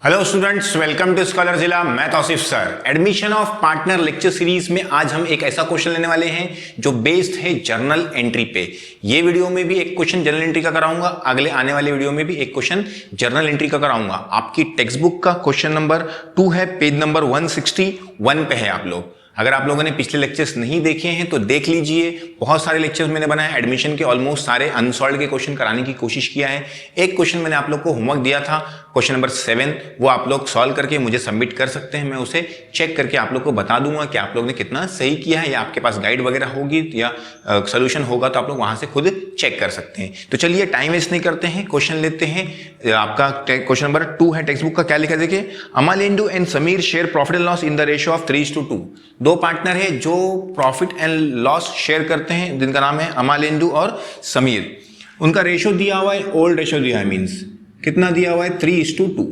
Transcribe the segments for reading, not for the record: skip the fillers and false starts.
Hello students, welcome to scholar जिला। मैं Tauseef sir. Admission of partner lecture series में आज हम एक ऐसा क्वेश्चन लेने वाले हैं जो बेस्ड है जर्नल एंट्री पे। ये वीडियो में भी एक क्वेश्चन जर्नल एंट्री का कराऊंगा, अगले आने वाले वीडियो में भी एक क्वेश्चन जर्नल एंट्री का कराऊंगा। आपकी टेक्स्ट बुक का क्वेश्चन नंबर 2 है, पेज नंबर 161 पे है। आप लोग अगर आप लोगों ने पिछले लेक्चर्स नहीं देखे हैं तो देख लीजिए। बहुत सारे लेक्चर्स मैंने बनाए, एडमिशन के ऑलमोस्ट सारे अनसॉल्व के क्वेश्चन कराने की कोशिश किया है। एक क्वेश्चन मैंने आप लोग को होमवर्क दिया था, क्वेश्चन नंबर 7, वो आप लोग सॉल्व करके मुझे सबमिट कर सकते हैं। मैं उसे चेक करके आप लोग को बता दूंगा कि आप लोग ने कितना सही किया है, या आपके पास गाइड वगैरह होगी या सोल्यूशन होगा तो आप लोग वहां से खुद चेक कर सकते हैं। तो चलिए टाइम वेस्ट नहीं करते हैं, क्वेश्चन लेते हैं। आपका क्वेश्चन नंबर 2 है टेक्स्ट बुक का। क्या लिखा है देखिए, Amalendu and Sameer share profit and loss in the ratio of 3:2। दो पार्टनर है जो प्रॉफिट एंड लॉस शेयर करते हैं, जिनका नाम है अमालेंडू और समीर। उनका रेशियो दिया हुआ है, ओल्ड रेशियो दिया है, मीन्स कितना दिया हुआ है 3:2।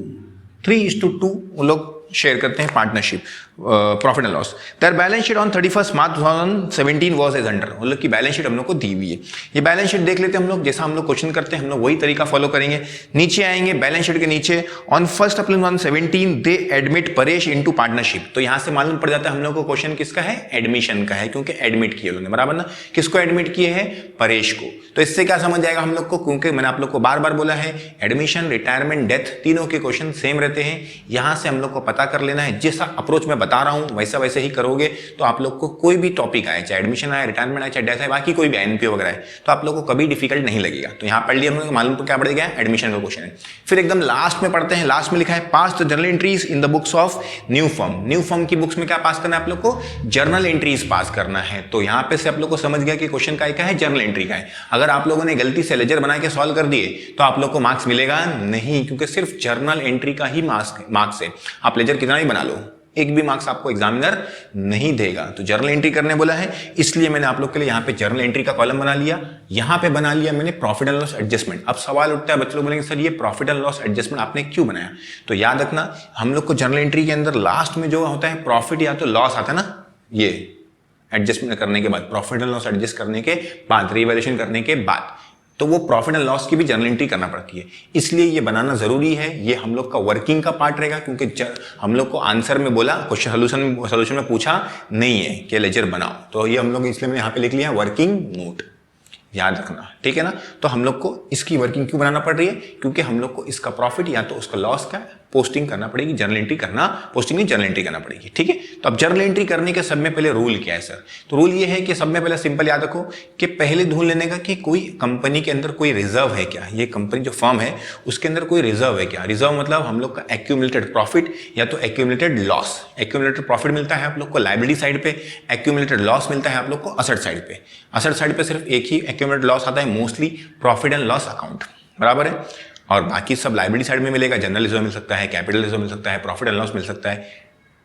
3:2 वो लोग शेयर करते हैं partnership profit and loss. Their balance sheet on 31 March 2017 was as under. उन लोग की बैलेंस शीट हम लोग को दी हुई है। ये बैलेंस शीट देख लेते हैं हम लोग। जैसा हम लोग क्वेश्चन करते हैं हम लोग वही तरीका फॉलो करेंगे। नीचे आएंगे, बैलेंस शीट के नीचे on 1 April 2017 they admit Paresh into partnership. तो यहां से मालूम पड़ जाता है हम लोग को क्वेश्चन किसका है, एडमिशन का है, क्योंकि एडमिट किए उन्होंने, बराबर ना। किसको एडमिट किए हैं, परेश को। तो इससे क्या समझ जाएगा हम लोग को, क्योंकि मैंने आप लोग को बार बार बोला है एडमिशन, रिटायरमेंट, डेथ तीनों के क्वेश्चन सेम रहते हैं। यहां से हम लोग को पता कर लेना है। जैसा अप्रोच मैं बता रहा हूं वैसा वैसे ही करोगे तो आप लोग को कोई भी टॉपिक आए, चाहे एडमिशन आए, रिटायरमेंट आए, चाहे डेथ आए, बाकी कोई भी एनपीओ वगैरह है, तो आप लोग को कभी डिफिकल्ट नहीं लगेगा। तो यहां पढ़ लिया हम लोग, मालूम तो क्या पड़ गया, एडमिशन का क्वेश्चन है। फिर एकदम लास्ट में पढ़ते हैं। लास्ट में लिखा है pass the journal entries in the books of new firm. New firm की बुक्स में क्या पास करना है आप लोग को, जर्नल एंट्रीज पास करना है। तो यहां पे से आप लोग को समझ गया कि क्वेश्चन का है, जर्नल एंट्री का है। अगर आप लोगों ने गलती से लेजर बना के सॉल्व कर दिए तो आप लोग को मार्क्स मिलेगा नहीं, क्योंकि सिर्फ जर्नल एंट्री का ही मार्क्स है। आप लेजर कितना ही बना लो, एक भी मार्क्स आपको एग्जामिनर नहीं देगा। तो जर्नल एंट्री करने बोला है, इसलिए मैंने आप लोग के लिए यहां पे जर्नल एंट्री का कॉलम बना लिया। यहां पे बना लिया मैंने प्रॉफिट एंड लॉस एडजस्टमेंट। अब सवाल उठता है, बच्चे लोग बोलेंगे सर ये प्रॉफिट एंड लॉस एडजस्टमेंट आपने क्यों बनाया। तो याद रखना, हम लोग को जर्नल एंट्री के अंदर लास्ट में जो होता है प्रॉफिट या तो लॉस आता है ना, ये एडजस्टमेंट करने के बाद, प्रॉफिट एंड लॉस एडजस्ट करने के बाद, रिवैल्यूएशन करने के बाद, तो वो प्रॉफिट एंड लॉस की भी जर्नल एंट्री करना पड़ती है। इसलिए ये बनाना जरूरी है। ये हम लोग का वर्किंग का पार्ट रहेगा, क्योंकि हम लोग को आंसर में बोला, क्वेश्चन सोल्यूशन में पूछा नहीं है कि लेजर बनाओ, तो ये हम लोग इसलिए मैंने यहाँ पे लिख लिया वर्किंग नोट, याद रखना, ठीक है ना। तो हम लोग को इसकी वर्किंग क्यों बनाना पड़ रही है, क्योंकि हम लोग को इसका प्रॉफिट या तो उसका लॉस का पोस्टिंग करना पड़ेगी, जर्नल एंट्री करना, पोस्टिंग नहीं जर्नल एंट्री करना पड़ेगी, ठीक है। तो अब जर्नल एंट्री करने के सब में पहले रूल क्या है सर, तो रूल ये है कि सब में पहले सिंपल याद रखो कि पहले ढूंढ लेने का कि कोई कंपनी के अंदर कोई रिजर्व है क्या, ये कंपनी जो फर्म है उसके अंदर कोई रिजर्व है क्या। रिजर्व मतलब हम लोग का एक्यूमुलेटेड प्रॉफिट या तो एक्यूमुलेटेड लॉस। एक्यूमुलेटेड प्रॉफिट मिलता है आप लोग को लायबिलिटी साइड पे, एक्यूमुलेटेड लॉस मिलता है आप लोग को असेट साइड पे। असेट साइड पे सिर्फ एक ही एक्यूमुलेटेड लॉस आता है, mostly profit and loss account, बराबर है। और बाकी सब लायबिलिटी साइड में मिलेगा, जनरल रिजर्व मिल सकता है, कैपिटल रिजर्व मिल सकता है, प्रॉफिट एंड लॉस मिल सकता है,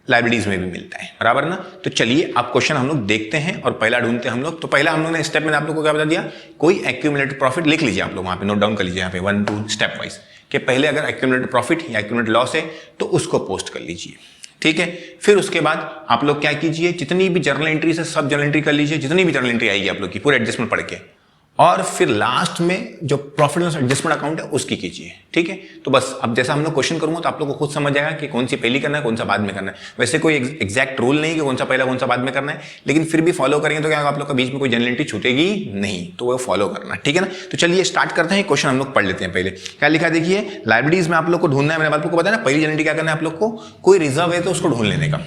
लायबिलिटीज में भी मिलता है, बराबर ना। तो चलिए अब क्वेश्चन हम लोग देखते हैं और पहला ढूंढते हैं हम लोग। तो पहला हम लोग ने स्टेप में आप लोग को क्या बता दिया, कोई एक्यूमुलेटेड प्रॉफिट लिख लीजिए आप लोग, वहां पे नोट डाउन कर लीजिए, यहाँ पे 1 2 स्टेप वाइज, कि पहले अगर एक्यूमुलेटेड प्रॉफिट या एक्यूमुलेटेड लॉस है तो उसको पोस्ट कर लीजिए, ठीक है। फिर उसके बाद आप लोग क्या कीजिए, जितनी भी जर्नल एंट्री से सब जर्नल एंट्री कर लीजिए, जितनी भी जर्नल एंट्री आएगी आप लोग की पूरे एडजस्टमेंट पढ़ के, और फिर लास्ट में जो profit and loss adjustment account है उसकी कीजिए, ठीक है। तो बस अब जैसा हम लोग क्वेश्चन करूंगा तो आप लोग को खुद समझ जाएगा कि कौन सी पहली करना है, कौन सा बाद में करना है। वैसे कोई एग्जैक्ट रूल नहीं कि कौन सा पहला कौन सा बाद में करना है, लेकिन फिर भी फॉलो करेंगे तो क्या आप लोग का बीच में कोई जर्नल एंट्री छूटेगी नहीं, तो वो फॉलो करना, ठीक है ना। तो चलिए स्टार्ट करते हैं, क्वेश्चन हम लोग पढ़ लेते हैं। पहले क्या लिखा है देखिए, लायबिलिटीज में आप लोग को ढूंढना है। मैंने आप लोग को बताया ना, पहली जर्नल एंट्री क्या करना है आप लोग को, कोई रिजर्व है तो उसको ढूंढ लेने का।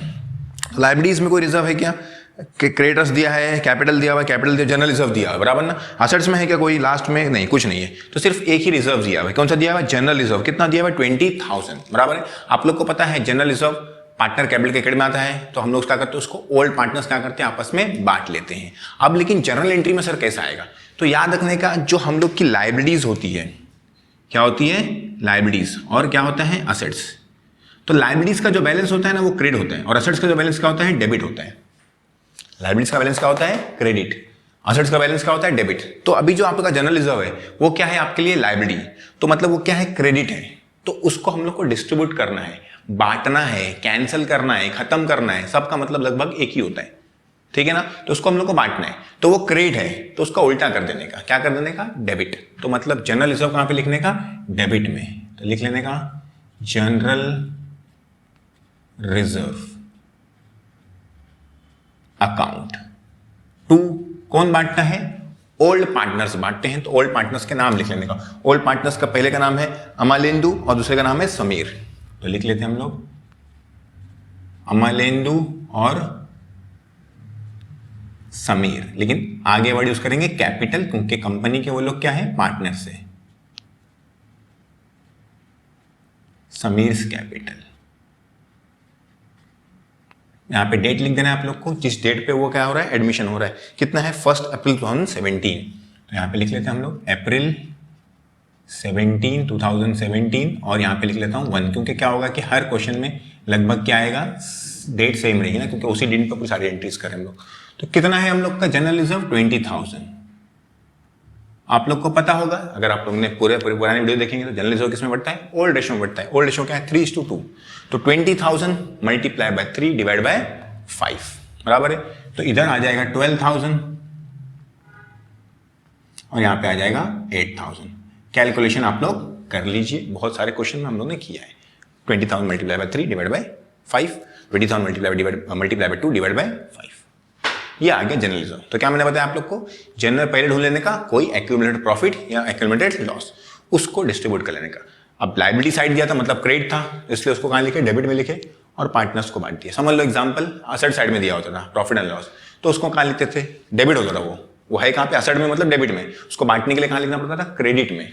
लायबिलिटीज में कोई रिजर्व है क्या, क्रेडिटर्स दिया है, कैपिटल दिया हुआ है, कैपिटल दिया, जनरल रिजर्व दिया हुआ है, बराबर ना। असेट्स में है क्या कोई, लास्ट में नहीं, कुछ नहीं है, तो सिर्फ एक ही रिजर्व दिया हुआ है। कौन सा दिया हुआ है, जनरल रिजर्व। कितना दिया हुआ है, 20,000, बराबर है। आप लोग को पता है जनरल रिजर्व पार्टनर कैपिटल के क्रेडिट में आता है, तो हम लोग क्या करते हैं, उसको ओल्ड पार्टनर्स क्या करते हैं, आपस में बांट लेते हैं। अब लेकिन जर्नल एंट्री में सर कैसा आएगा, तो याद रखने का, जो हम लोग की लायबिलिटीज होती है, क्या होती है, लायबिलिटीज, और क्या होता है, असेट्स। तो लायबिलिटीज का जो बैलेंस होता है ना वो क्रेडिट होता है, और असेट्स का जो बैलेंस क्या होता है, डेबिट होता है। लायबिलिटीज का बैलेंस क्या होता है, क्रेडिट। असेट्स का बैलेंस क्या होता है, डेबिट। तो अभी जो आपका जनरल रिजर्व है वो क्या है आपके लिए, लायबिलिटी, तो मतलब वो क्या है, क्रेडिट है। तो उसको हम लोग को डिस्ट्रीब्यूट करना है, बांटना है, कैंसिल करना है, खत्म करना है, सबका मतलब लगभग एक ही होता है, ठीक है ना। तो उसको हम लोग को बांटना है, तो वो क्रेडिट है, तो उसका उल्टा कर देने का, क्या कर देने का, डेबिट। तो मतलब जनरल रिजर्व कहां पे लिखने का, डेबिट में, तो लिख लेने का जनरल रिजर्व अकाउंट टू कौन बांटता है? ओल्ड पार्टनर्स बांटते हैं। तो ओल्ड पार्टनर्स के नाम लिख लेने का। ओल्ड पार्टनर्स का पहले का नाम है अमलेंदु और दूसरे का नाम है समीर। तो लिख लेते हैं हम लोग अमलेंदु और समीर, लेकिन आगे वर्ड यूज करेंगे कैपिटल, क्योंकि कंपनी के वो लोग क्या है? पार्टनर्स है। Sameers capital. यहां पे डेट लिख देना है आप लोग को, जिस डेट पे वो क्या हो रहा है? एडमिशन हो रहा है। कितना है? 1 अप्रैल 2017। तो यहां पे लिख लेते हैं हम लोग अप्रैल 17 2017 और यहां पे लिख लेता हूं 1, क्योंकि क्या होगा कि हर क्वेश्चन में लगभग क्या आएगा? डेट सेम रहेगी ना, क्योंकि उसी दिन पर पूरी सारी एंट्रीज करें हम लोग। तो कितना है हम लोग का जनरल रिजर्व? 20,000। आप लोग को पता होगा, अगर आप लोग ने पूरे पुराने वीडियो देखेंगे तो जनरल रिजर्व किसमें बढ़ता है? ओल्ड रेशो में बढ़ता है। ओल्ड रेशो क्या है? 3:2। तो 20,000 मल्टीप्लाई बाय 3 डिवाइड बाय 5 बराबर है। तो इधर आ जाएगा 12,000 और यहां पे आ जाएगा 8,000। कैलकुलेशन आप लोग कर लीजिए, बहुत सारे क्वेश्चन में हम लोग ने किया है। 20,000 multiply by 3 divide by 5, 20,000 multiply by 2 divide by 5। ये आ गया जनरल रिजर्व। तो क्या मैंने बताया आप लोग को? जनरल पहले ढूंढ लेने का, कोई एक्यूमुलेटेड प्रॉफिट या एक्यूमुलेटेड लॉस, उसको डिस्ट्रीब्यूट कर लेने का। अब लायबिलिटी साइड दिया था, मतलब क्रेडिट था, इसलिए उसको कहां लिखे? डेबिट में लिखे और पार्टनर्स को बांट दिया। समझ लो एग्जांपल, असेट साइड में दिया होता था प्रॉफिट एंड लॉस, तो उसको कहां लिखते थे? डेबिट होता था। वो है कहां पे? असेट में, मतलब डेबिट में। उसको बांटने के लिए कहां लिखना पड़ता था? क्रेडिट में।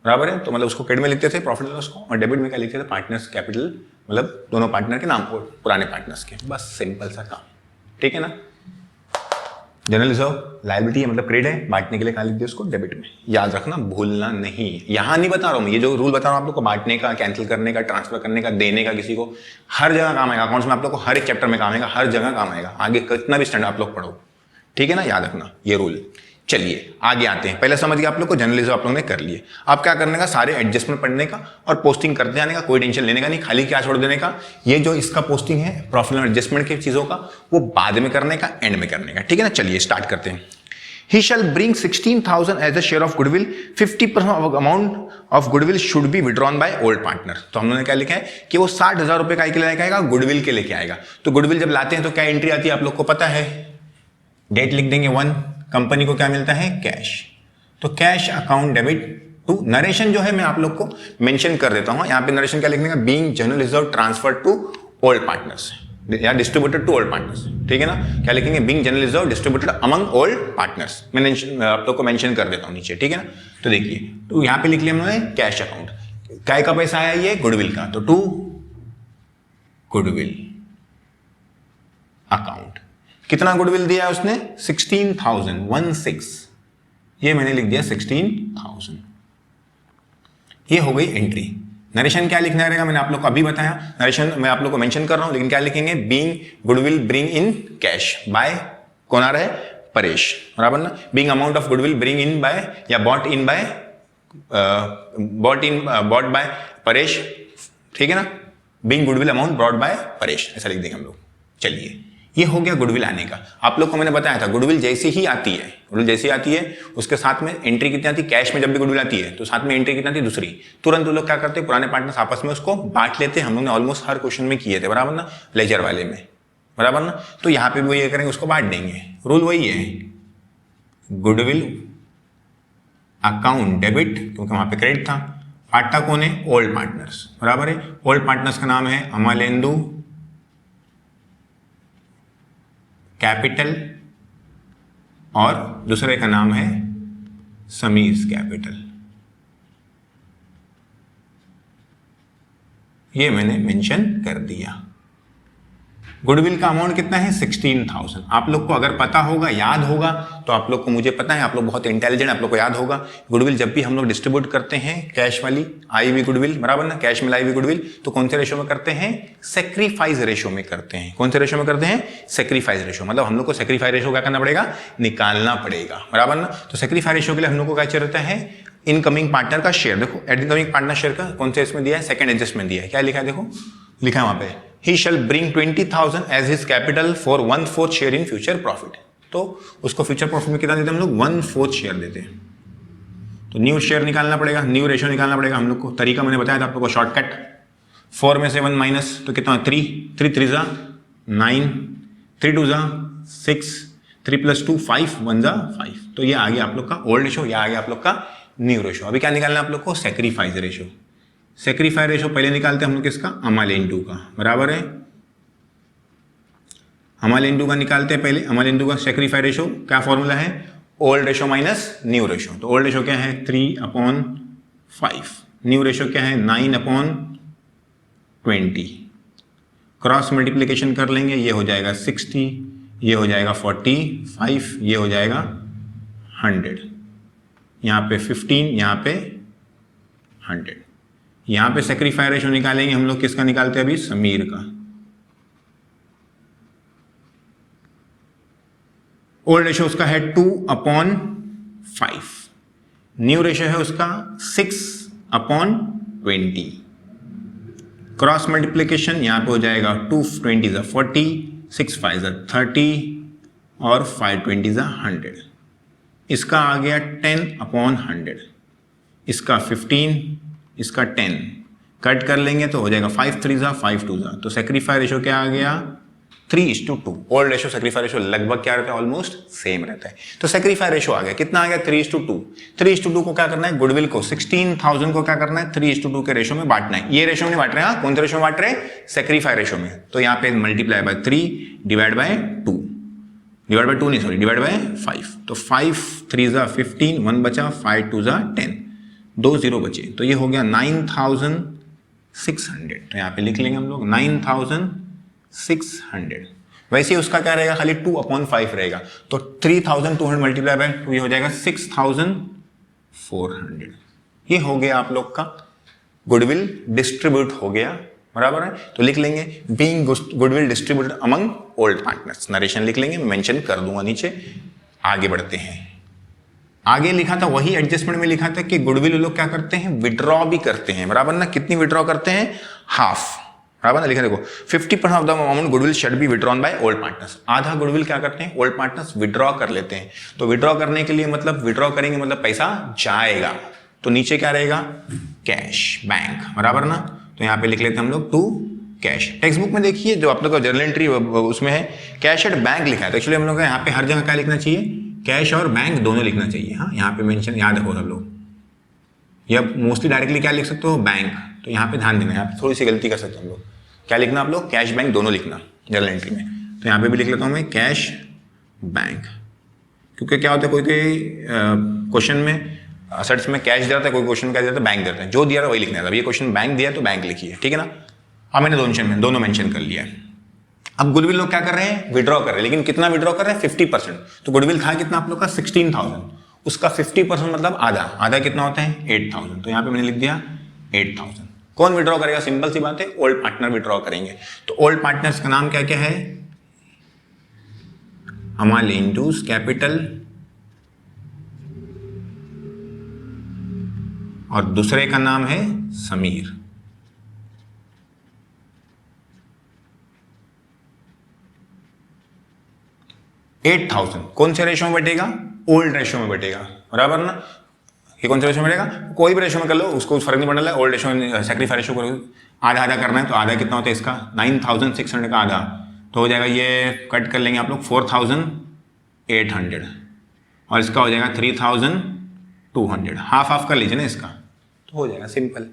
बराबर है। तो मतलब उसको क्रेडिट में लिखते थे प्रॉफिट एंड लॉस को, और डेबिट में क्या लिखते थे? पार्टनर्स कैपिटल, मतलब दोनों पार्टनर के नाम को, पुराने पार्टनर्स के। बस सिंपल सा काम, ठीक है ना। जनरल रिजर्व लायबिलिटी है, मतलब क्रेडिट है, बांटने के लिए कहां लिख दिया? उसको डेबिट में। याद रखना, भूलना नहीं। यहां नहीं बता रहा हूं मैं, ये जो रूल बता रहा हूं आप लोग को, बांटने का, कैंसिल करने का, ट्रांसफर करने का, देने का किसी को, हर जगह काम आएगा। अकाउंट्स में आप लोग को हर एक चैप्टर में काम आएगा, हर जगह काम आएगा। आगे कितना भी स्टैंडर्ड आप लोग पढ़ो, ठीक है ना। याद रखना ये रूल। चलिए आगे आते हैं। पहले समझ गया आप लोग को, जनरल रिजर्व आप लोगों ने कर लिए। अब क्या करने का? सारे एडजस्टमेंट पढ़ने का और पोस्टिंग करते जाने का, कोई टेंशन लेने का नहीं, खाली क्या छोड़ देने का? ये जो इसका पोस्टिंग है प्रॉफिट एंड एडजस्टमेंट की चीजों का, वो बाद में करने का, एंड में करने का, ठीक है ना। चलिए स्टार्ट करते हैं। He shall bring 16,000 as a share of goodwill. 50% of amount of goodwill should be withdrawn by old partner. तो हम लोगों ने क्या लिखा है कि वो 60,000 रुपए का लेके आएगा, गुडविल के लेके आएगा। तो गुडविल जब लाते हैं तो क्या एंट्री आती है आप लोग को पता है? डेट लिख देंगे 1, कंपनी को क्या मिलता है? कैश। तो cash account debit to, narration जो है मैं आप लोग को मेंशन कर देता हूं। यहां पे नरेशन क्या लिखने का? Being general reserve transfer to old partners या डिस्ट्रीब्यूटेड टू ओल्ड पार्टनर्स, ठीक है ना। क्या लिखेंगे? Being general reserve distributed among old partners. मैं आप लोग को मेंशन कर देता हूं नीचे, ठीक है ना। तो देखिए, तो यहां पे लिख लिया हमने कैश अकाउंट। काय का पैसा आया? ये गुडविल का। तो टू गुडविल अकाउंट। कितना गुडविल दिया है उसने? 16,000। ये मैंने लिख दिया 16,000। ये हो गई एंट्री। नरेशन क्या लिखना रहेगा? मैंने आप लोग को अभी बताया। नरेशन मैं आप लोग को मेंशन कर रहा हूं, लेकिन क्या लिखेंगे? Being goodwill bring in cash by, कौन आ रहा है? परेश, बराबर ना। Being amount of goodwill bring in by या बॉट बाय परेश, ठीक है ना। Being goodwill amount brought by Paresh, ऐसा लिख देंगे हम लोग। चलिए, ये हो गया गुडविल आने का। आप लोग को मैंने बताया था गुडविल जैसे ही आती है, गुडविल जैसे ही आती है उसके साथ में एंट्री कितनी आती है? कैश में जब भी गुडविल आती है तो साथ में एंट्री कितनी आती है? दूसरी। तुरंत वो लोग क्या करते हैं? पुराने पार्टनर्स आपस में उसको बांट लेते हैं। हम लोग ने ऑलमोस्ट हर क्वेश्चन में किए थे, बराबर ना, लेजर वाले में, बराबर ना। तो यहां पे भी वो ये करेंगे, उसको बांट देंगे। रूल वही है, गुडविल अकाउंट डेबिट, क्योंकि वहां पे क्रेडिट था। बांटता कौन है? ओल्ड पार्टनर्स, बराबर है। ओल्ड पार्टनर्स का नाम है अमलेंदु कैपिटल और दूसरे का नाम है समीर्स कैपिटल। ये मैंने मेंशन कर दिया। गुडविल का अमाउंट कितना है? 16,000। आप लोग को अगर पता होगा, याद होगा, तो आप लोग को, मुझे पता है आप लोग बहुत इंटेलिजेंट, आप लोग को याद होगा। गुडविल जब भी हम लोग डिस्ट्रीब्यूट करते हैं, कैश वाली आई हुई गुडविल, बराबर ना, कैश में लाई हुई गुडविल, तो कौन से रेशो में करते हैं? सेक्रीफाइस रेशो में करते हैं। कौन से रेशो में करते हैं? Sacrifice ratio. मतलब हम लोग को सेक्रीफाइस रेशो क्या करना पड़ेगा? निकालना पड़ेगा, बराबर ना। तो सेक्रीफाइस रेशो के लिए हम लोग को क्या चाहिए रहता है? इनकमिंग पार्टनर का शेयर। देखो इनकमिंग पार्टनर शेयर का कौन से इसमें दिया है? सेकंड एडजस्टमेंट दिया है। क्या लिखा है? देखो लिखा है वहां पे, he shall bring 20,000 as his capital for 1/4 share in future profit। तो उसको फ्यूचर प्रॉफिट में कितना देते हैं हम लोग? 1/4 शेयर देते हैं। तो न्यू शेयर निकालना पड़ेगा, न्यू रेशियो निकालना पड़ेगा हम लोग को। तरीका मैंने बताया था आप लोग को, शॉर्टकट 4 में से 1 माइनस तो कितना 3, 3 3 जा 9, 3 2 जा 6, 3 + 2 5, 1 जा 5। तो ये आ गया आप लोग का ओल्ड रेशो, या आ गया आप लोग का न्यू रेशो। अभी क्या निकालना है आप लोग को, सेक्रीफाइस रेशो। सेक्रीफाइस रेशो पहले निकालते हैं हम लोग किसका, अमल इंटू का, बराबर है। अमल इंटू का निकालते हैं पहले, अमल इंटू का सेक्रीफाइस रेशो क्या फॉर्मूला है, old ratio minus new ratio. तो ओल्ड रेशो क्या है 3/5, न्यू रेशो क्या है 9/20। क्रॉस मल्टीप्लिकेशन कर लेंगे, ये हो जाएगा 60, ये हो जाएगा 45, ये हो जाएगा 100, यहाँ पे 15, यहाँ पे 100। यहाँ पे सेक्रीफाइस रेशो निकालेंगे हम लोग, किसका निकालते हैं अभी, समीर का। ओल्ड रेशो उसका है 2/5, न्यू रेशो है उसका 6/20। क्रॉस मल्टीप्लिकेशन यहाँ पे हो जाएगा 2 20 = 40, 6 5 = 30 और 5 20 = 100। इसका आ गया 10/100, इसका 15, इसका 10, कट कर लेंगे तो हो जाएगा 5 3 = 5 2 = तो सेक्रीफाइस रेशो क्या आ गया 3:2। ओल्ड रेशो सेक्रीफाइस रेशो लगभग क्या रहता है, ऑलमोस्ट सेम रहता है। तो सेक्रीफाइस रेशो आ गया, कितना आ गया 3:2। 3:2 को क्या करना है, गुडविल को 16,000 को क्या करना है 3:2 के रेशो में बांटना है। ये रेशो में बांट रहे हैं, कौन से रेशो में बांट रहे हैं, सेक्रीफाइस रेशो में। तो यहाँ पे multiply by 3 divide by 2, divide by 2 नहीं सॉरी डिवाइड बाय 5। तो 5 3 = 15, 1 बचा, 5 2 = 10, 2 0 बचे। तो ये हो गया 9,600। तो यहाँ पे लिख लेंगे हम लोग 9,600। वैसे उसका क्या रहेगा, खाली 2/5 रहेगा। तो 3,200 मल्टीप्लाई बाय 2 ये हो जाएगा 6,400। ये हो गया आप लोग का गुडविल डिस्ट्रीब्यूट हो गया, बराबर है। तो लिख लेंगे being goodwill distributed among old partners. Narration लिख लेंगे, मेंशन कर दूंगा नीचे। आगे बढ़ते हैं, आगे लिखा था वही एडजस्टमेंट में लिखा था कि गुडविल लोग क्या करते हैं, विड्रॉ भी करते हैं, बराबर ना। कितनी विड्रॉ करते हैं, हाफ, बराबर ना। लिखा देखो 50% of the amount goodwill should be withdrawn by old partners. आधा गुडविल क्या करते हैं, ओल्ड पार्टनर्स विड्रॉ कर लेते हैं। तो विड्रॉ करने के लिए मतलब विड्रॉ करेंगे मतलब पैसा जाएगा। तो नीचे क्या रहेगा, कैश बैंक, बराबर ना। तो यहाँ पे लिख लेते हैं हम लोग टू कैश। टेक्स्ट बुक में देखिए जो आप लोग का जर्नल एंट्री उसमें है कैश एट बैंक लिखा है। तो एक्चुअली हम लोग यहाँ पे हर जगह क्या लिखना चाहिए, कैश और बैंक दोनों लिखना चाहिए। हाँ, यहाँ पे मेंशन याद रखो सब लोग। या मोस्टली डायरेक्टली क्या लिख सकते हो, बैंक। तो यहाँ पे ध्यान देना, यहाँ पे थोड़ी सी गलती कर सकते हैं हम लोग। क्या लिखना आप लोग, कैश बैंक दोनों लिखना जर्नल एंट्री में। तो यहाँ पे भी लिख लेता हूँ मैं कैश बैंक, क्योंकि क्या होता है कोई क्वेश्चन में असर्ट्स में कैश दिया था, कोई क्वेश्चन में क्या दिया था, बैंक देता है। जो दिया था वही लिखना था। अब ये क्वेश्चन बैंक दिया तो बैंक लिखिए, ठीक है ना। अब मैंने दोनों मेंशन कर लिया है। अब गुडविल लोग क्या कर रहे हैं, विड्रॉ कर रहे हैं। लेकिन कितना विड्रॉ कर रहे हैं, 50%। तो गुडविल था कितना आप लोग का 16,000, उसका 50% मतलब आधा। आधा कितना होता है 8,000। तो यहाँ पे मैंने लिख दिया 8,000। कौन विड्रॉ करेगा, सिंपल सी बात है, ओल्ड पार्टनर विड्रॉ करेंगे। तो ओल्ड पार्टनर्स का नाम क्या क्या है, अमाल इंडूस कैपिटल और दूसरे का नाम है समीर। $8,000 कौन से रेशो में बैठेगा, ओल्ड रेशो में बैठेगा, बराबर ना। ये कौन से रेशो में बैठेगा, कोई भी रेशो में कर लो, उसको फर्क नहीं पड़ने लगा। ओल्ड रेशो में सेक्रीफाइस रेशो करो, आधा आधा करना है। तो आधा कितना होता है इसका 9,600 का आधा, तो हो जाएगा ये कट कर लेंगे आप लोग 4,800 और इसका हो जाएगा 3,200। हाफ हाफ कर लीजिए ना इसका, तो हो जाएगा सिंपल।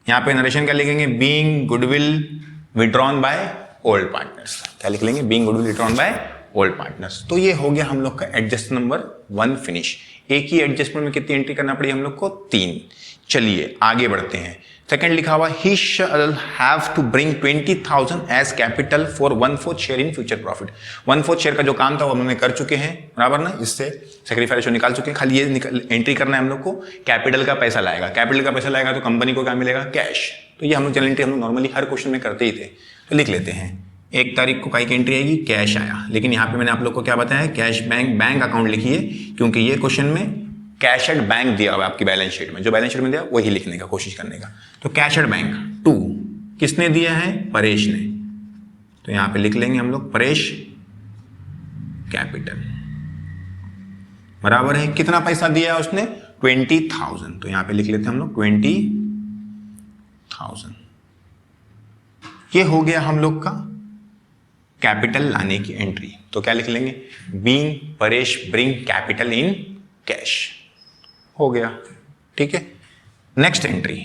यहाँ पे नरेशन क्या लिखेंगे, being goodwill withdrawn by old partners. क्या लिख लेंगे, being goodwill withdrawn by old partners. तो ये हो गया हम लोग का एडजस्ट नंबर 1 फिनिश। एक ही एडजस्टमेंट में कितनी एंट्री करना पड़ी हम लोग को, 3। चलिए आगे बढ़ते हैं। सेकंड लिखा हुआ ही shall have to bring 20,000 as capital for 1/4 share in future profit. 1/4 share का जो काम था वो हमने कर चुके हैं, बराबर ना। इससे सेक्रीफाइस निकाल चुके हैं, खाली ये एंट्री करना है हम लोग को। कैपिटल का पैसा लाएगा, कैपिटल का पैसा लाएगा तो कंपनी को क्या मिलेगा, कैश। तो ये हम लोग जनरल एंट्री हम लोग नॉर्मली हर क्वेश्चन में करते ही थे। तो लिख लेते हैं 1 तारीख को की एंट्री आएगी, कैश आया। लेकिन यहाँ पे मैंने आप लोग को क्या बताया, कैश बैंक अकाउंट लिखिए, क्योंकि ये क्वेश्चन में कैश एट बैंक दिया हुआ है आपकी बैलेंस शीट में। जो बैलेंस शीट में दिया वही लिखने का कोशिश करने का। तो कैश एट बैंक 2 किसने दिया है, परेश ने। तो यहाँ पे लिख लेंगे हम लोग परेश कैपिटल, बराबर है। कितना पैसा दिया है उसने, 20,000। तो यहाँ पे लिख लेते हैं हम लोग 20,000। ये हो गया हम लोग का कैपिटल लाने की एंट्री। तो क्या लिख लेंगे, being Paresh bring capital in cash, हो गया। ठीक है, नेक्स्ट एंट्री,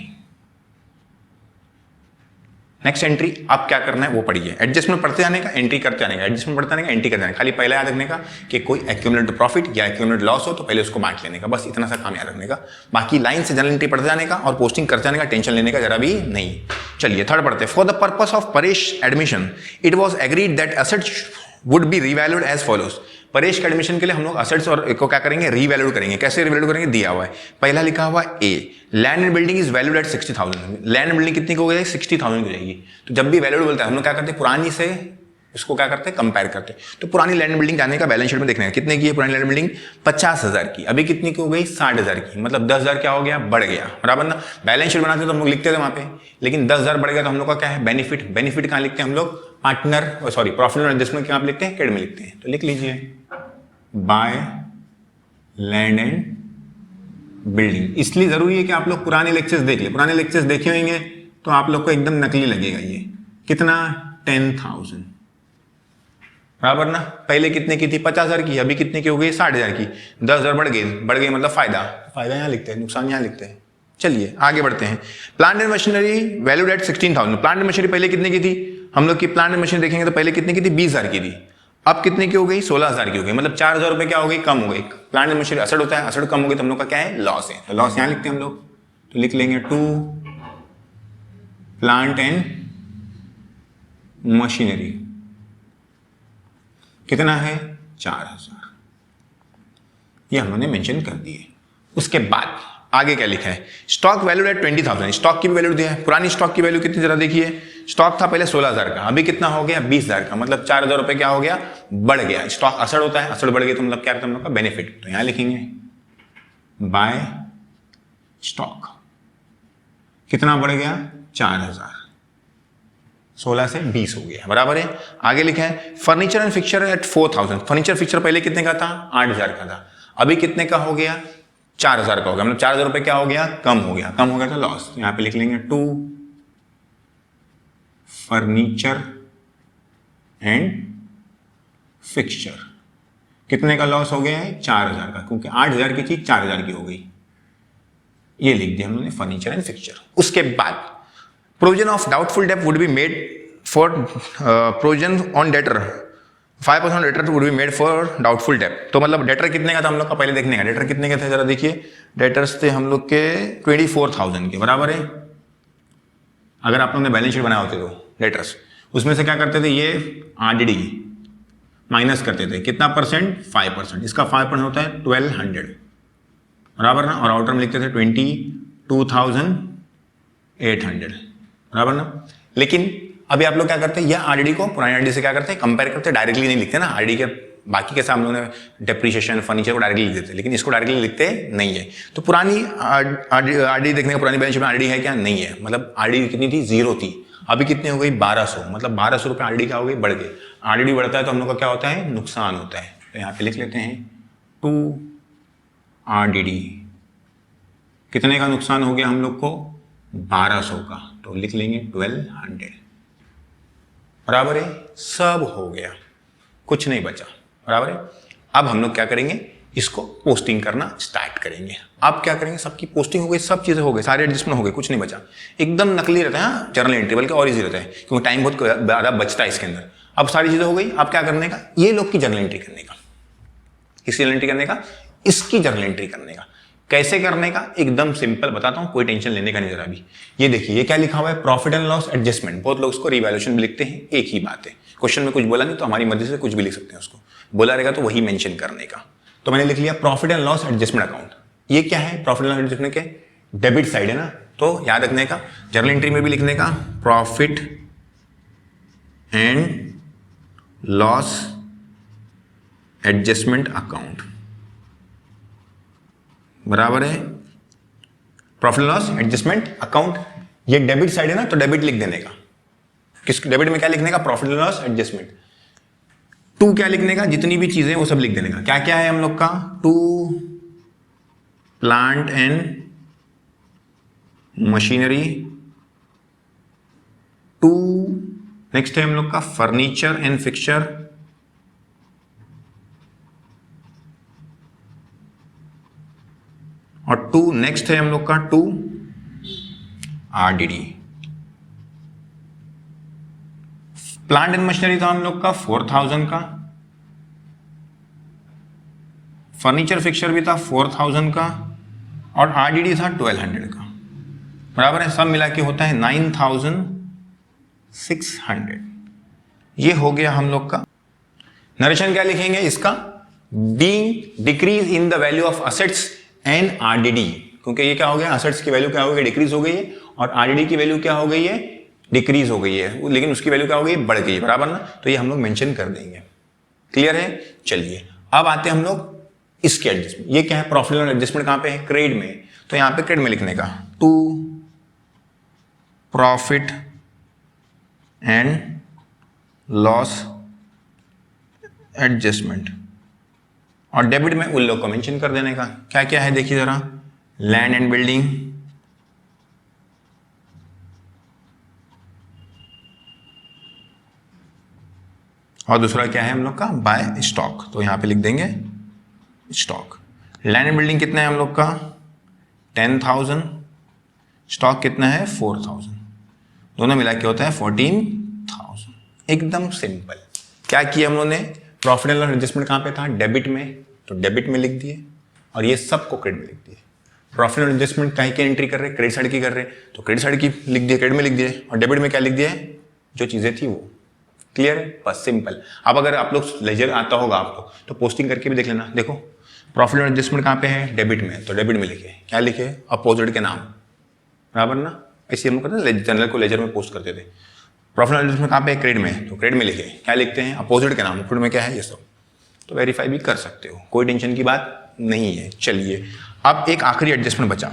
नेक्स्ट एंट्री आप क्या करना है वो पढ़िए। एडजस्टमेंट पढ़ते जाने का, एंट्री करते जाने का, एडजस्टमेंट पढ़ते जाने का, एंट्री करते जाने का। खाली पहला याद रखने का कि कोई एक्यूमुलेटेड प्रॉफिट या एक्यूमुलेटेड लॉस हो तो पहले उसको बांट लेने का, बस इतना सा काम याद रखने का। बाकी लाइन से जनरल एंट्री पढ़ते जाने का और पोस्टिंग करते जाने का, टेंशन लेने का जरा भी नहीं। चलिए थर्ड पढ़ते हैं। For the purpose of Paresh admission it was agreed that assets would be revalued as follows. Paresh के एडमिशन के लिए हम लोग असेट्स और को क्या करेंगे, रीवैल्यूड करेंगे। कैसे रीवैल्यूड करेंगे, दिया हुआ है। पहला लिखा हुआ a, land and building is valued at 60,000। Land and building कितनी की हो जाएगी, 60,000 की हो जाएगी। तो जब भी वैल्यूड बोलते हैं हम लोग क्या करते हैं, पुरानी से उसको क्या करते हैं, कंपेयर करते हैं। तो पुरानी लैंड एंड बिल्डिंग जाने का बैलेंस शीट में देखने का, कितने की है पुरानी लैंड एंड बिल्डिंग, 50,000 की। अभी कितनी की हो गई, 60,000 की। मतलब 10,000 क्या हो गया, बढ़ गया, बराबर ना। बैलेंस शीट बनाते तो हम लोग लिखते थे वहां पे, लेकिन 10,000 बढ़ गया तो हम लोग का क्या है, बेनिफिट। बेनिफिट कहाँ लिखते हैं हम लोग, partner sorry profit and adjustment क्या लिखते हैं, कैड में लिखते हैं। तो लिख लीजिए बाय लैंड एंड बिल्डिंग। इसलिए जरूरी है कि आप लोग पुराने लेक्चर्स देख ले। पुराने लेक्चर्स देखे होंगे तो आप लोग को एकदम नकली लगेगा। ये कितना, 10,000, बराबर ना। पहले कितने की थी, 50,000 की, अभी कितने की हो गई, 60,000 की। 10,000 बढ़ गई, बढ़ गई मतलब फायदा, फायदा यहाँ लिखते हैं, नुकसान यहाँ लिखते हैं। चलिए आगे बढ़ते हैं। Plant and machinery valued at 16,000। Plant and machinery पहले कितने की थी, हम लोग की प्लांट एंड मशीनरी देखेंगे तो पहले कितने की थी, 20,000 की थी। अब कितने की हो गई, 16,000 की हो गई। मतलब 4,000 रुपए क्या हो गई, कम हो गई। प्लांट एंड मशीनरी असड होता है, असड कम हो गई तो हम लोग का क्या है, लॉस है। तो लॉस यहां लिखते हैं हम लोग। तो लिख लेंगे टू प्लांट एंड मशीनरी कितना है, 4,000। ये हम लोगों ने मेंशन कर दिए। उसके बाद आगे क्या लिखा है, स्टॉक वैल्यूड एट 20,000। स्टॉक की भी वैल्यू दिया है। पुरानी स्टॉक की वैल्यू कितनी जरा देखिए, स्टॉक था पहले 16,000 का, अभी कितना हो गया, 20,000 का। मतलब 4,000 रुपए क्या हो गया, बढ़ गया। स्टॉक असड़ होता है, असड़ बढ़ गया तो मतलब क्या करता है हम लोग का, बेनिफिट। तो यहां लिखेंगे बाय स्टॉक, कितना बढ़ गया, 4,000, 16 से 20 हो गया, बराबर है। आगे लिखा है furniture and fixture at 4,000। Furniture fixture पहले कितने का था, 8,000 का था, अभी कितने का हो गया, 4,000 का हो गया। मतलब 4,000 रुपए क्या हो गया, कम हो गया। कम हो गया तो लॉस। यहां पे लिख लेंगे टू फर्नीचर एंड फिक्चर, कितने का लॉस हो गया है, 4,000 का, क्योंकि 8,000 की चीज 4,000 की हो गई। ये लिख दिया हमने फर्नीचर एंड फिक्चर। उसके बाद provision of doubtful debt would be made for provision on debtor 5% debtor would be made for doubtful debt. तो मतलब डेटर कितने का था हम लोग का, पहले देखने का। डेटर कितने के थे जरा देखिए, डेटर्स थे हम लोग के 24,000 के, बराबर है। अगर आप लोगों ने बैलेंस शीट बनाया होते तो डेटर्स, उसमें से क्या करते थे, ये आरडीडी माइनस करते थे। कितना परसेंट, 5%। इसका 5% होता है 1,200, बराबर ना। और आउटर में लिखते थे 22,800, बराबर ना। लेकिन अभी आप लोग क्या करते हैं, यह आरडीडी को पुरानी आरडीडी से क्या करते हैं, कंपेयर करते हैं, डायरेक्टली नहीं लिखते ना। आरडीडी के बाकी के साथ हम लोगों ने डेप्रिसिएशन फर्नीचर को डायरेक्टली लिख देते, लेकिन इसको डायरेक्टली लिखते नहीं है। तो पुरानी आरडीडी देखने का, पुरानी बैलेंस शीट में आरडीडी है क्या, नहीं है। मतलब आरडीडी कितनी थी, 0 थी, अभी कितनी हो गई, 1,200। मतलब 1,200 रुपये आरडीडी क्या हो गई, बढ़ गई। आरडीडी बढ़ता है तो हम लोग का क्या होता है, नुकसान होता है। तो यहाँ पे लिख लेते हैं टू आरडीडी, कितने का नुकसान हो गया हम लोग को, 1,200 का। तो लिख लेंगे 1,200, बराबर है। सब हो गया, कुछ नहीं बचा, बराबर है। अब हम लोग क्या करेंगे, इसको पोस्टिंग करना स्टार्ट करेंगे। अब क्या करेंगे, सबकी पोस्टिंग हो गई, सब चीजें हो गई, सारे एडजस्टमेंट हो गए, कुछ नहीं बचा। एकदम नकली रहता है जर्नल एंट्री, बल्कि और इजी रहता है, क्योंकि टाइम बहुत ज्यादा बचता है इसके अंदर। अब सारी चीजें हो गई, अब क्या करने का, ये लोग की जर्नल एंट्री करने का। किसकी जर्नल एंट्री करने का, इसकी जर्नल एंट्री करने का। कैसे करने का, एकदम सिंपल बताता हूं, कोई टेंशन लेने का नहीं जरा भी। ये देखिए, ये क्या लिखा हुआ है, प्रॉफिट एंड लॉस एडजस्टमेंट। बहुत लोग इसको रिवैल्यूएशन भी लिखते हैं, एक ही बात है। क्वेश्चन में कुछ बोला नहीं तो हमारी मर्जी से कुछ भी लिख सकते हैं, उसको बोला रहेगा तो वही मेंशन करने का। तो मैंने लिख लिया profit and loss adjustment account. ये क्या है, प्रॉफिट एंड लॉस एडजस्टमेंट के डेबिट साइड है ना, तो याद रखने का, जर्नल एंट्री में भी लिखने का profit and loss adjustment account, बराबर है। प्रॉफिट लॉस एडजस्टमेंट अकाउंट, ये डेबिट साइड है ना, तो डेबिट लिख देने का। किस डेबिट में क्या लिखने का, प्रॉफिट लॉस एडजस्टमेंट। टू क्या लिखने का, जितनी भी चीजें वो सब लिख देने का। क्या क्या है हम लोग का, to plant and machinery, to next है हम लोग का फर्नीचर एंड फिक्सचर, और 2 नेक्स्ट है हम लोग का 2 RDD। प्लांट एंड मशीनरी था हम लोग का 4000 का, फर्नीचर फिक्सचर भी था 4000 का, और RDD था 1200 का। बराबर है, सब मिला के होता है 9600। ये हो गया हम लोग का। नरेशन क्या लिखेंगे इसका? Being decrease in the value of assets and RDD, क्योंकि ये क्या हो गया, असेट्स की वैल्यू क्या हो गई, डिक्रीज हो गई है, और RDD की वैल्यू क्या हो गई है, डिक्रीज हो गई है, लेकिन उसकी वैल्यू क्या हो गई, बढ़ गई है। बराबर ना, तो ये हम लोग मेंशन कर देंगे। क्लियर है? चलिए अब आते हैं हम लोग इसके एडजस्टमेंट। ये क्या है, प्रॉफिट एंड एडजस्टमेंट कहां पे है, क्रेडिट में। तो यहां पे क्रेडिट में लिखने का to profit and loss adjustment, और डेबिट में उन लोग को मेंशन कर देने का। क्या क्या है देखिए जरा, लैंड एंड बिल्डिंग, और दूसरा क्या है हम लोग का, बाय स्टॉक। तो यहां पे लिख देंगे स्टॉक। लैंड एंड बिल्डिंग कितना है हम लोग का, 10,000, स्टॉक कितना है 4,000, दोनों मिला के होता है 14,000। एकदम सिंपल। क्या किया हम लोगों ने, प्रॉफिट एंड लॉस एडजस्टमेंट कहां पे था, डेबिट में, तो डेबिट में लिख दिए, और ये सबको क्रेडिट में लिख दिए। प्रॉफिट एंड एडजस्टमेंट कहीं की एंट्री कर रहे हैं, क्रेडिट साइड की कर रहे हैं, तो क्रेडिट साइड की लिख दिए, क्रेडिट में लिख दिए, और डेबिट में क्या लिख दिया है, जो चीजें थी वो। क्लियर है? बस सिंपल। अब अगर आप लोग लेजर आता होगा आपको, तो पोस्टिंग करके भी देख लेना। देखो प्रॉफिट एंड एडजस्टमेंट कहाँ पे है, डेबिट में, तो डेबिट में लिखे, क्या लिखे, अपोजिट के नाम। बराबर ना, ऐसे हम लोग करते हैं, जनरल को लेजर में पोस्ट करते थे। प्रॉफिट एंड एडजस्टमेंट कहाँ पे है, क्रेडिट में, तो क्रेडिट में लिखे, क्या लिखते हैं, अपोजिट के नाम, अपोजिट में क्या है, ये सब। तो वेरीफाई भी कर सकते हो, कोई टेंशन की बात नहीं है। चलिए अब एक आखिरी एडजस्टमेंट बचा,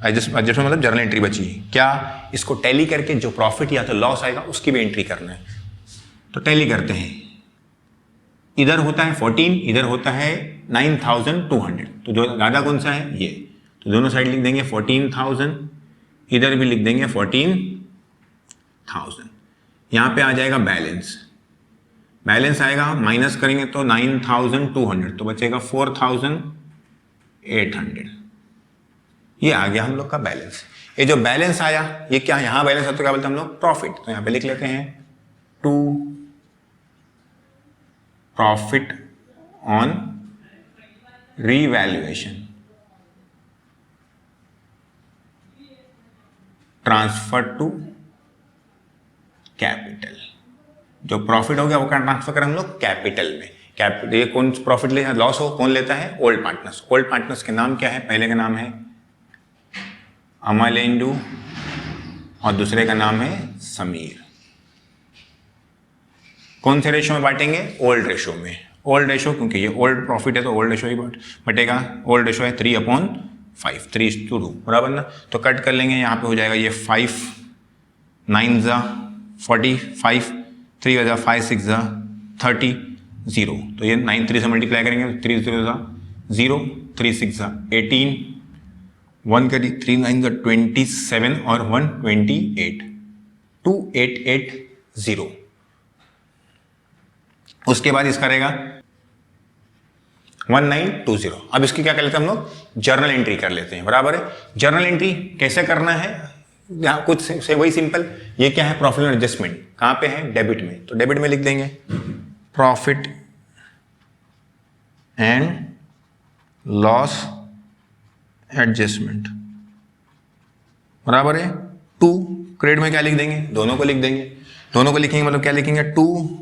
एडजस्टमेंट मतलब जर्नल एंट्री बची। क्या, इसको टैली करके जो प्रॉफिट या तो लॉस आएगा उसकी भी एंट्री करना है। तो टैली करते हैं, इधर होता है 14, इधर होता है 9200, तो जो ज़्यादा कौन सा है, ये, तो दोनों साइड लिख देंगे 14,000, इधर भी लिख देंगे 14,000। यहाँ पे आ जाएगा बैलेंस, बैलेंस आएगा, माइनस करेंगे तो 9200, तो बचेगा 4800। ये आ गया हम लोग का बैलेंस। ये जो बैलेंस आया, ये क्या, यहाँ बैलेंस है तो क्या बोलते हैं हम लोग, प्रॉफिट। तो यहाँ पे लिख लेते हैं to profit on revaluation transfer to capital. जो प्रॉफिट हो गया वो क्या ट्रांसफर करें हम लोग, कैपिटल में। कैपिटल, ये कौन प्रॉफिट ले, लॉस हो कौन लेता है, ओल्ड पार्टनर्स। ओल्ड पार्टनर्स के नाम क्या है, पहले का नाम है अमलेंडू, और दूसरे का नाम है समीर। कौन से रेशो में बांटेंगे, ओल्ड रेशो में। ओल्ड रेशो, क्योंकि ये ओल्ड प्रॉफिट है तो ओल्ड रेशो ही बटेगा। ओल्ड रेशो है 3/5, 3:2, बराबर ना। तो कट कर लेंगे, यहाँ पे हो जाएगा ये 5 9 ज़ा 45, 3 × 5 6 ज़ा 30, 0। तो ये 9 3 से मल्टीप्लाई करेंगे, 3 0 ज़ा 0, 3 6 ज़ा 18, 1 करी 3 9 ज़ा 27, और 1 28, 2880। उसके बाद इसका रहेगा 1920। अब इसकी क्या कर लेते हैं हम लोग, जर्नल एंट्री कर लेते हैं। बराबर है, जर्नल एंट्री कैसे करना है, यहाँ कुछ से वही सिंपल। ये क्या है, प्रॉफिट एंड एडजस्टमेंट कहाँ पे है, डेबिट में, तो डेबिट में लिख देंगे प्रॉफिट एंड लॉस एडजस्टमेंट। बराबर है, टू क्रेडिट में क्या लिख देंगे, दोनों को लिख देंगे। दोनों को लिखेंगे मतलब क्या लिखेंगे, टू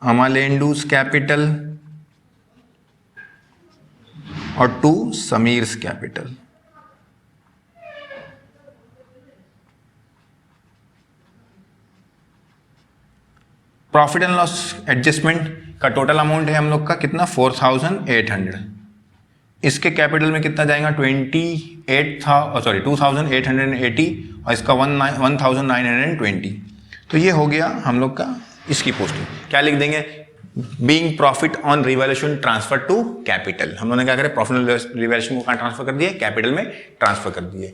अमलेंडूस कैपिटल और to Sameer's capital. Profit and loss adjustment का टोटल अमाउंट है हम लोग का कितना, 4800। इसके कैपिटल में कितना जाएगा, 2880, और इसका 1920। तो ये हो गया हम लोग का इसकी पोस्टिंग। क्या लिख देंगे, being profit on revaluation transfer to capital. हम लोगों ने क्या करें, प्रॉफिट रिवैल्यूएशन को कहाँ ट्रांसफर कर दिए, कैपिटल में ट्रांसफर कर दिए।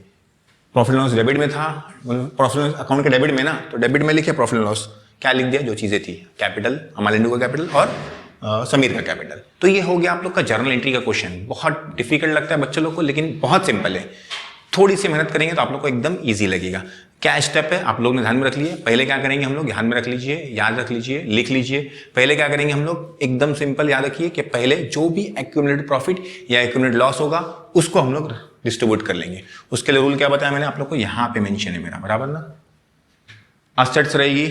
प्रॉफिट लॉस डेबिट में था, प्रॉफिट लॉस अकाउंट के डेबिट में ना, तो डेबिट में लिखे प्रॉफिट लॉस, क्या लिख दिया, जो चीजें थी, कैपिटल, अमालिंडू का कैपिटल और समीर का कैपिटल। तो ये हो गया आप लोग का जर्नल एंट्री का क्वेश्चन। बहुत डिफिकल्ट लगता है बच्चों लोग को, लेकिन बहुत सिंपल है। थोड़ी सी मेहनत करेंगे तो आप लोग को एकदम इजी लगेगा। क्या स्टेप है आप लोग ने ध्यान में रख लिए। पहले क्या करेंगे हम लोग, ध्यान में रख लीजिए, याद रख लीजिए, लिख लीजिए। पहले क्या करेंगे हम लोग, एकदम सिंपल याद रखिए कि पहले जो भी एक्यूमुलेटेड प्रॉफिट या एक्यूमुलेटेड लॉस होगा उसको हम लोग डिस्ट्रीब्यूट कर लेंगे। उसके लिए रूल क्या बताया मैंने आप लोग को, यहां पे मेंशन है मेरा, बराबर ना। असेट्स रहेगी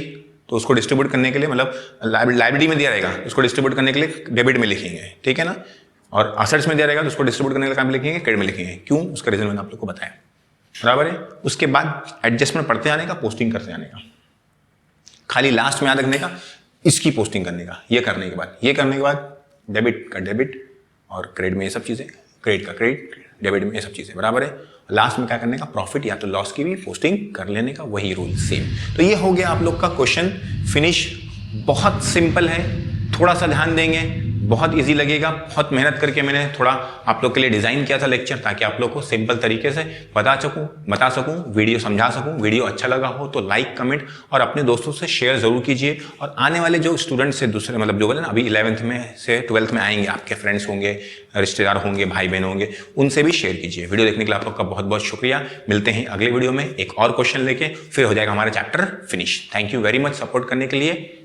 तो उसको डिस्ट्रीब्यूट करने के लिए, मतलब लाइबिलिटी में दिया रहेगा, उसको डिस्ट्रीब्यूट करने के लिए डेबिट में लिखेंगे, ठीक है ना। और असेट्स में दिया रहेगा तो उसको डिस्ट्रीब्यूट करने के लिए काम लिखेंगे, क्रेडिट में लिखेंगे। क्यों, उसका रीजन मैंने आप लोग को बताया, बराबर है। उसके बाद एडजस्टमेंट पढ़ते जाने का, पोस्टिंग करते जाने का, खाली लास्ट में याद रखने का इसकी पोस्टिंग करने का। ये करने के बाद डेबिट का डेबिट और क्रेडिट में ये सब चीजें, क्रेडिट का क्रेडिट, डेबिट में ये सब चीजें, बराबर है। लास्ट में क्या करने का, प्रॉफिट या तो लॉस की भी पोस्टिंग कर लेने का, वही रूल सेम। तो ये हो गया आप लोग का क्वेश्चन फिनिश। बहुत सिंपल है, थोड़ा सा ध्यान देंगे बहुत इजी लगेगा। बहुत मेहनत करके मैंने थोड़ा आप लोग के लिए डिजाइन किया था लेक्चर, ताकि आप लोग को सिंपल तरीके से बता सकूं, वीडियो समझा सकूं। वीडियो अच्छा लगा हो तो लाइक, कमेंट और अपने दोस्तों से शेयर जरूर कीजिए। और आने वाले जो स्टूडेंट से दूसरे, मतलब जो बोले ना अभी 11th में से 12th में आएंगे, आपके फ्रेंड्स होंगे, रिश्तेदार होंगे, भाई बहन होंगे, उनसे भी शेयर कीजिए। वीडियो देखने के लिए आप लोग का बहुत बहुत शुक्रिया। मिलते हैं अगले वीडियो में एक और क्वेश्चन लेके, फिर हो जाएगा हमारा chapter finish. Thank you very much support करने के लिए।